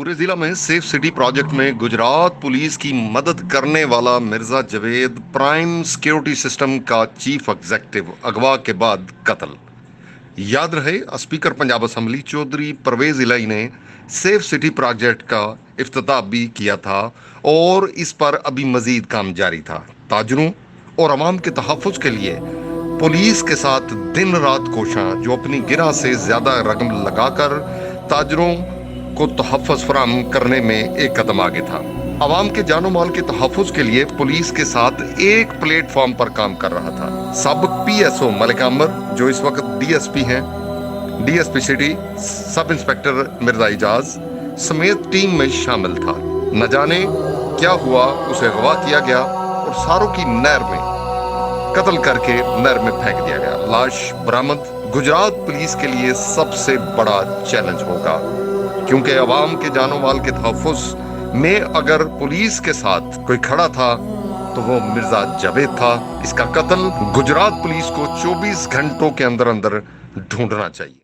पूरे जिला में सेफ सिटी प्रोजेक्ट में गुजरात पुलिस की मदद करने वाला Mirza Javed prime security system का चीफ एग्जीक्यूटिव अगवा के बाद कत्ल। याद रहे, स्पीकर पंजाब असेंबली चौधरी परवेज इलाई ने सेफ सिटी प्रोजेक्ट का इफ्तिताह भी किया था और इस पर अभी मजीद काम जारी था। ताजरों और अवाम के तहफ़्फ़ुज़ के लिए पुलिस के साथ दिन रात कोशां, जो अपनी गिरा से ज्यादा रकम लगाकर ताजरों को तहफ़्फ़ुज़ फराहम करने में एक कदम आगे था। अवाम के जानो माल के तहफ़्फ़ुज़ के लिए पुलिस के साथ एक प्लेटफॉर्म पर काम कर रहा था। साबिक़ PSO मलिक आमिर, जो इस वक्त DSP हैं, DSP city sub inspector Mirza Ijaz समेत टीम में शामिल था। न जाने क्या हुआ, उसे अगवा किया गया और सारों की नहर में कत्ल करके नहर में फेंक दिया गया। लाश बरामद गुजरात पुलिस के लिए सबसे बड़ा चैलेंज होगा, क्योंकि अवाम के जानो माल के तहफ़्फ़ुज़ में अगर पुलिस के साथ कोई खड़ा था तो वो मिर्जा जवेद था। इसका कत्ल गुजरात पुलिस को 24 घंटों के अंदर अंदर ढूंढना चाहिए।